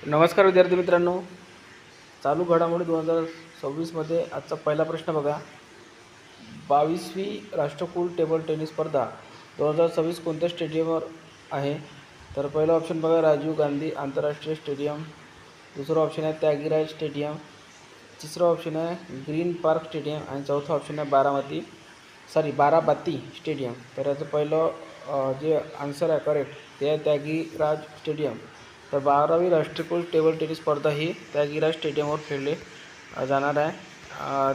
नमस्कार विद्यार्थी मित्रांनो, चालू घडामोडी 2026मध्ये आजचा पहिला प्रश्न बघा. 22वी राष्ट्रकुल टेबल टेनिस स्पर्धा 2026 कोणत्या स्टेडियमवर आहे? तर पहिला ऑप्शन बघा, राजीव गांधी आंतरराष्ट्रीय स्टेडियम. दुसरा ऑप्शन आहे त्यागीराज स्टेडियम. तिसरा ऑप्शन आहे ग्रीन पार्क स्टेडियम आणि चौथा ऑप्शन आहे बाराबाती स्टेडियम. तर याचं पहिलं जे आन्सर आहे करेक्ट ते आहे त्यागीराज स्टेडियम. तर 12वी राष्ट्रकुल टेबल टेनिस स्पर्धा ही त्यागीराज स्टेडियमवर खेळले जाणार आहे.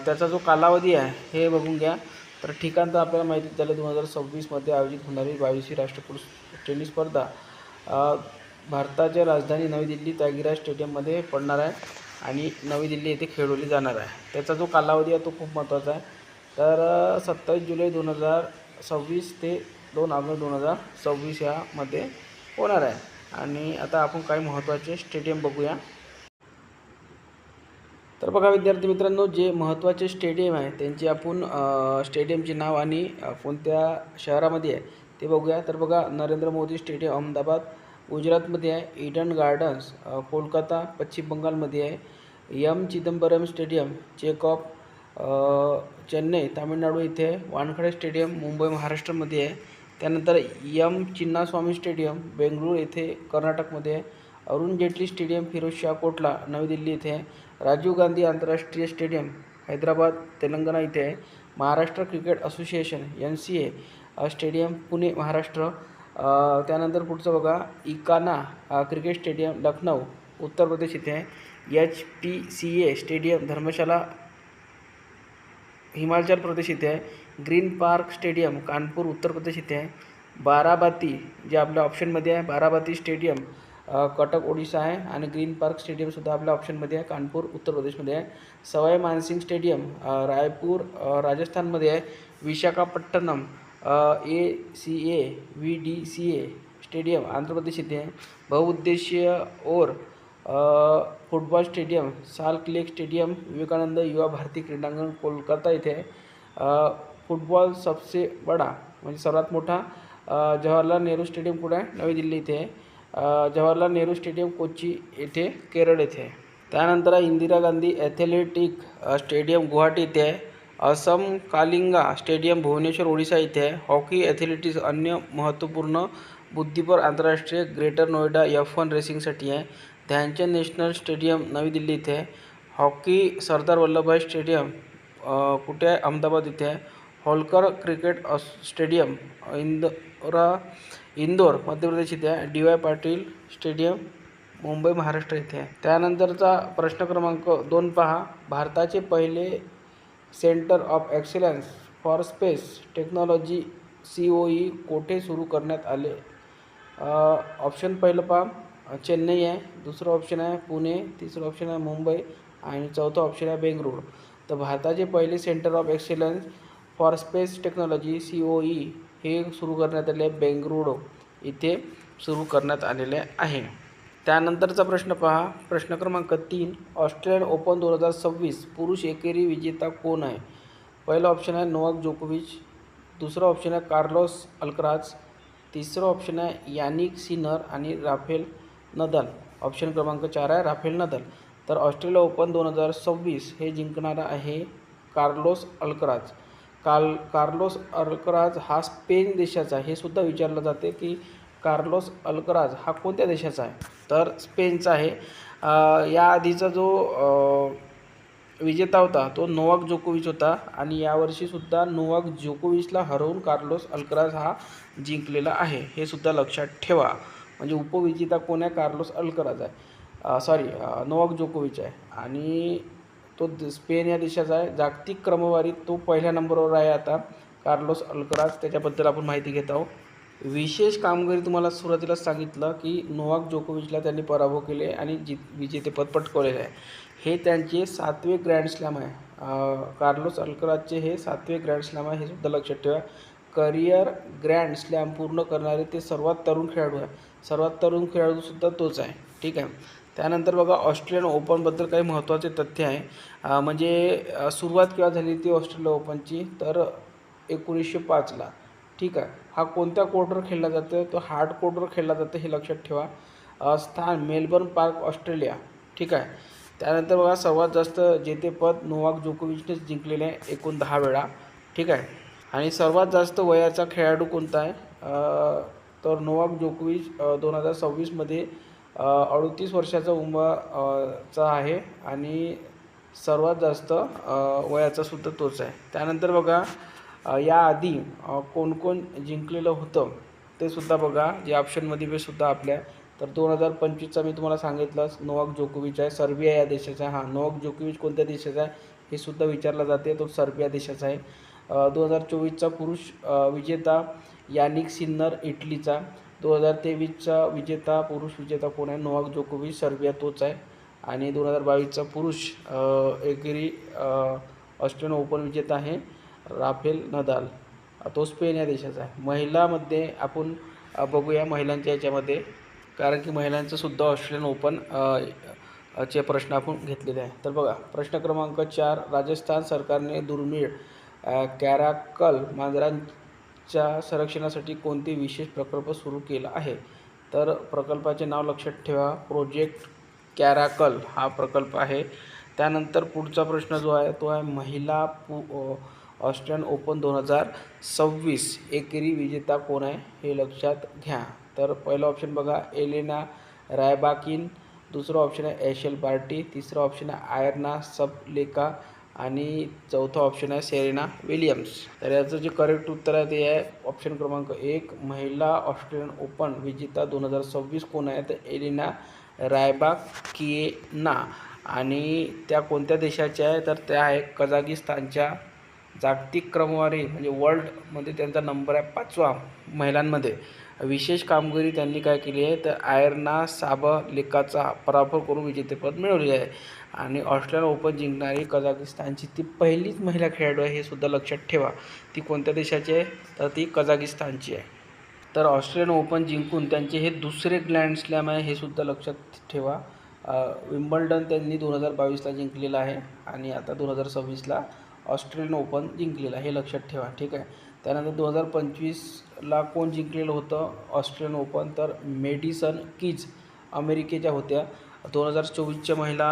त्याचा जो कालावधी आहे हे बघून घ्या. तर ठिकाण तर आपल्याला माहिती झालं, 2026मध्ये आयोजित होणारी 22वी राष्ट्रकुल टेनिस स्पर्धा भारताच्या राजधानी नवी दिल्ली त्यागीराज स्टेडियममध्ये पडणार आहे आणि नवी दिल्ली येथे खेळवली जाणार आहे. त्याचा जो कालावधी आहे तो खूप महत्त्वाचा आहे. तर 27 जुलै 2026 ते 2 ऑगस्ट 2026 यामध्ये होणार आहे. आणि आता आपण काही महत्त्वाचे स्टेडियम बघूया. तर बघा विद्यार्थी मित्रांनो, जे महत्त्वाचे स्टेडियम आहे त्यांची आपण स्टेडियमचे नाव आणि कोणत्या शहरामध्ये आहे ते बघूया. तर बघा, नरेंद्र मोदी स्टेडियम अहमदाबाद गुजरातमध्ये आहे. ईडन गार्डन्स कोलकाता पश्चिम बंगालमध्ये आहे. एम चिदंबरम स्टेडियम चेक ऑफ चेन्नई तामिळनाडू इथे आहे. वानखेडे स्टेडियम मुंबई महाराष्ट्रामध्ये आहे. त्यानंतर एम चिन्नास्वामी स्टेडियम बेंगळूर येथे कर्नाटकमध्ये आहे. अरुण जेटली स्टेडियम फिरोजशाह कोटला नवी दिल्ली येथे आहे. राजीव गांधी आंतरराष्ट्रीय स्टेडियम हैदराबाद तेलंगणा इथे आहे. Maharashtra cricket association NCA stadium Pune Maharashtra. त्यानंतर पुढचं बघा, इकाना क्रिकेट स्टेडियम लखनौ उत्तर प्रदेश इथे आहे. HPCA स्टेडियम धर्मशाला हिमाचल प्रदेश इथे आहे. Green park stadium Kanpur Uttar Pradesh इथे आहे. बाराबाती जे आपल्या ऑप्शनमध्ये आहे बाराबाती स्टेडियम कटक ओडिशा आहे आणि ग्रीन पार्क स्टेडियमसुद्धा आपल्या ऑप्शनमध्ये आहे कानपूर उत्तर प्रदेशमध्ये आहे. सवाई मानसिंग स्टेडियम रायपूर राजस्थानमध्ये आहे. Visakhapatnam ACA VDCA stadium Andhra Pradesh इथे आहे. बहुउद्देशीय ओर football stadium salt lake stadium Vivekananda Yuba Bharati क्रीडांगण कोलकाता इथे आहे. फुटबॉल सबसे बडा म्हणजे सर्वात मोठा जवाहरलाल नेहरू स्टेडियम कुठे आहे? नवी दिल्ली इथे आहे. जवाहरलाल नेहरू स्टेडियम कोची येथे केरळ येथे आहे. त्यानंतर इंदिरा गांधी ॲथलेटिक स्टेडियम गुवाहाटी इथे आहे. असम कालिंगा स्टेडियम भुवनेश्वर ओडिशा इथे आहे. हॉकी ॲथलेटिक्स अन्य महत्त्वपूर्ण बुद्धिबळ आंतरराष्ट्रीय ग्रेटर नोएडा F1 रेसिंगसाठी आहे. ध्यानचंद नॅशनल स्टेडियम नवी दिल्ली इथे आहे. हॉकी सरदार वल्लभभाई स्टेडियम कुठे आहे? अहमदाबाद इथे आहे. होलकर क्रिकेट स्टेडियम इंदोर मध्य प्रदेश इथे आहे. DY पाटील स्टेडियम मुंबई महाराष्ट्र इथे आहे. त्यानंतरचा प्रश्न क्रमांक 2 पहा. भारताचे पहिले centre of excellence for space technology COE कोठे सुरू करण्यात आले? ऑप्शन पहिलं पहा, चेन्नई आहे. दुसरं ऑप्शन आहे पुणे. तिसरं ऑप्शन आहे मुंबई आणि चौथं ऑप्शन आहे बेंगळूर. तर भारताचे पहिले centre of excellence for space technology COE हे सुरू करण्यात आले बेंगळुरू इथे सुरू करण्यात आलेले आहे. त्यानंतरचा प्रश्न पहा, प्रश्न क्रमांक 3. ऑस्ट्रेलियन ओपन 2026 पुरुष एकेरी विजेता कोण आहे? पहिलं ऑप्शन आहे नोवाक जोकोविच. दुसरं ऑप्शन आहे कार्लोस अल्कराज. तिसरं ऑप्शन आहे यानिक सिनर आणि राफेल नदाल. ऑप्शन क्रमांक 4 आहे राफेल नदाल. तर ऑस्ट्रेलिया ओपन 2026 हे जिंकणारा आहे कार्लोस अल्कराज. कार्लोस अल्कराज हा स्पेन देशाचा आहे. हे सुद्धा विचारलं जाते की कार्लोस अल्कराज हा कोणत्या देशाचा आहे? तर स्पेनचा आहे. याआधीचा जो विजेता होता तो नोवाक जोकोविच होता आणि यावर्षीसुद्धा नोवाक जोकोविचला हरवून कार्लोस अल्कराज हा जिंकलेला आहे. हे सुद्धा लक्षात ठेवा. म्हणजे उपविजेता कोण आहे? कार्लोस अल्कराज आहे. नोवाक जोकोविच आहे आणि तो स्पेन या देशाचा आहे. जागतिक क्रमवारीत तो पहिल्या नंबरवर आहे आता कार्लोस अल्कराज. त्याच्याबद्दल आपण माहिती घेत आहोत. विशेष कामगिरी तुम्हाला सुरुवातीलाच सांगितलं की नोवाक जोकोविचला त्यांनी पराभव केले आणि विजेतेपद पटकावलेले आहे. हे त्यांचे 7वे ग्रँड स्लॅम आहे. कार्लोस अल्कराजचे हे 7वे ग्रँड स्लॅम आहे. हे सुद्धा लक्षात ठेवा. करिअर ग्रँड स्लॅम पूर्ण करणारे ते सर्वात तरुण खेळाडू आहे. सर्वात तरुण खेळाडूसुद्धा तोच आहे. ठीक आहे. त्यानंतर बघा, ऑस्ट्रेलियन ओपनबद्दल काही महत्त्वाचे तथ्य आहे. म्हणजे सुरुवात केव्हा झाली ती ऑस्ट्रेलिया ओपनची? तर 1905ला. ठीक आहे. हा कोणत्या कोर्टवर खेळला जातो? तो हार्ड कोर्टवर खेळला जातो, हे लक्षात ठेवा. स्थान मेलबर्न पार्क ऑस्ट्रेलिया. ठीक आहे. त्यानंतर बघा सर्वात जास्त जेतेपद नोवाक जोकोविचनेच जिंकलेले आहे, एकूण 10 वेळा. ठीक आहे. आणि सर्वात जास्त वयाचा खेळाडू कोणता आहे तर नोवाक जोकोविच 2026मध्ये 38 वर्षाचा चा आहे आणि सर्वात जास्त वयाचा सुद्धा तोच आहे. त्यानंतर बघा याआधी कोण कोण जिंकलेलं होतं ते सुद्धा बघा, जे ऑप्शनमध्ये सुद्धा आपल्या. तर 2025चा मी तुम्हाला सांगितलंच, नोवाक जोकोविच आहे, सर्बिया या देशाचा आहे. नोवाक जोकोविच कोणत्या देशाचा आहे हे सुद्धा विचारलं जाते, तो सर्बिया देशाचा आहे. 2024चा पुरुष विजेता यानिक सिन्नर इटलीचा. 2023चा पुरुष विजेता कोण आहे? नोवाक जोकोविच, सर्बिया तोच आहे. आणि 2022चा पुरुष एकेरी ऑस्ट्रेलियन ओपन विजेता आहे राफेल नदाल, तो स्पेन या देशाचा आहे. महिलामध्ये आपण बघूया महिलांच्या याच्यामध्ये, कारण की महिलांचं सुद्धा ऑस्ट्रेलियन ओपन चे प्रश्न आपण घेतलेले आहे. तर बघा प्रश्न क्रमांक 4, राजस्थान सरकारने दुर्मिळ कॅराकल मांजरांच्या संरक्षणासाठी कोणते विशेष प्रकल्प सुरू केला आहे? तर प्रकल्पाचे नाव लक्षात ठेवा, प्रोजेक्ट कॅराकल हा प्रकल्प आहे. त्यानंतर पुढचा प्रश्न जो आहे तो आहे महिला ऑस्ट्रेलियन ओपन 2026 एकेरी विजेता कोण आहे हे लक्षात घ्या. तर पहिला ऑप्शन बघा एलेना रायबाकिन, दुसरा ऑप्शन आहे एशेल बार्टी, तिसरा ऑप्शन आहे आयर्ना सबलेका आणि चौथा ऑप्शन आहे सेरेना विलियम्स. तर याचं जे करेक्ट उत्तर आहे ते आहे ऑप्शन क्रमांक 1, महिला ऑस्ट्रेलियन ओपन विजेता 2026 कोण आहे तर एलेना रायबाकिना. आणि त्या कोणत्या देशाच्या आहे तर त्या आहे कझाकिस्तानच्या. जागतिक क्रमवारी म्हणजे वर्ल्डमध्ये त्यांचा नंबर आहे 5वा महिलांमध्ये. विशेष कामगिरी त्यांनी काय केली आहे तर आयर्ना साबलेकाचा पराभव करून विजेतेपद मिळवले आहे. आणि ऑस्ट्रेलियन ओपन जिंकणारी कझाकिस्तानची ती पहिलीच महिला खेळाडू आहे, हे सुद्धा लक्षात ठेवा. ती कोणत्या देशाची आहे तर ती कझाकिस्तानची आहे. तर ऑस्ट्रेलियन ओपन जिंकून त्यांचे हे दुसरे ग्रँड स्लॅम आहे, हे सुद्धा लक्षात ठेवा. विम्बल्डन त्यांनी 2022ला जिंकलेलं आहे आणि आता 2026ला ऑस्ट्रेलियन ओपन जिंकलेलं आहे, हे लक्षात ठेवा. ठीक आहे. त्यानंतर 2025ला कोण जिंकलेलं होतं ऑस्ट्रेलियन ओपन तर मेडिसन कीज अमेरिकेच्या होत्या. 2024च्या महिला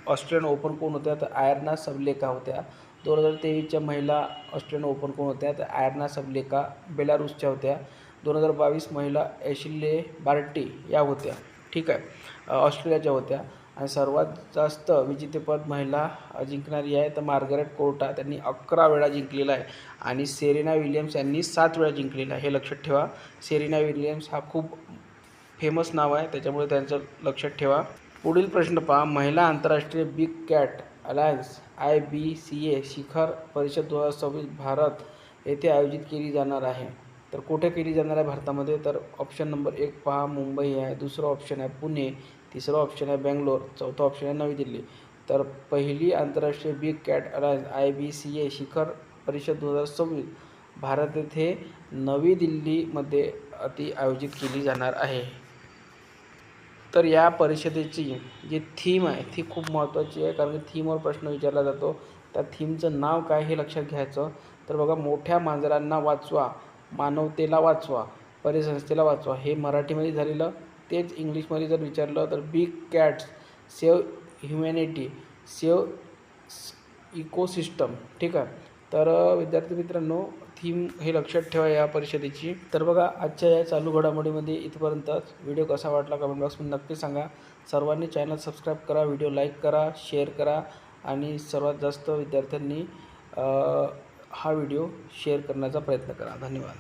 ऑस्ट्रेलियन ओपन कोण होत्या तर आयर्ना सबलेका होत्या. 2023च्या महिला ऑस्ट्रेलियन ओपन कोण होत्या तर आयर्ना सबलेका बेलारूसच्या होत्या. 2022 महिला एशेल बार्टी या होत्या. ठीक आहे, ऑस्ट्रेलियाच्या होत्या. आणि सर्वात जास्त विजेतेपद महिला जिंकणारी आहे तर मार्गारेट कोर्टा, त्यांनी 11 वेळा जिंकलेला आहे. आणि सेरेना विलियम्स यांनी 7 वेळा जिंकलेला आहे, हे लक्षात ठेवा. सेरेना विलियम्स हा खूप फेमस नाव आहे, त्याच्यामुळे त्यांचं लक्षात ठेवा. पुढील प्रश्न पहा, महिला आंतरराष्ट्रीय बिग कॅट अलायन्स IBCA शिखर परिषद 2026 भारत येथे आयोजित केली जाणार आहे. तर कुठे केली जाणार आहे भारतामध्ये तर ऑप्शन नंबर 1 पहा मुंबई आहे, दुसरं ऑप्शन आहे पुणे, तिसरं ऑप्शन आहे बेंगलोर, चौथं ऑप्शन आहे नवी दिल्ली. तर पहिली आंतरराष्ट्रीय बिग कॅट अलायन्स IBCA शिखर परिषद 2026 भारत येथे नवी दिल्लीमध्ये ती आयोजित केली जाणार आहे. तर या परिषदेची जी थीम आहे ती खूप महत्त्वाची आहे, कारण थीमवर प्रश्न विचारला जातो. त्या थीमचं नाव काय हे लक्षात घ्यायचं. तर बघा, मोठ्या मांजरांना वाचवा, मानवतेला वाचवा, परिसंस्थेला वाचवा, हे मराठीमध्ये झालेलं. तेच इंग्लिशमध्ये जर विचारलं तर big cats save humanity, save ecosystem. ठीक आहे. तर विद्यार्थी मित्रांनो, थीम हे लक्षात ठेवा या परिषदेची. तर बघा, आजच्या या चालू घडामोडीमध्ये इथपर्यंतच. व्हिडिओ कसा वाटला कमेंट बॉक्समध्ये नक्की सांगा. सर्वांनी चॅनल सबस्क्राईब करा, व्हिडिओ लाईक करा, शेअर करा आणि सर्वात जास्त विद्यार्थ्यांनी हा व्हिडिओ शेअर करण्याचा प्रयत्न करा. धन्यवाद.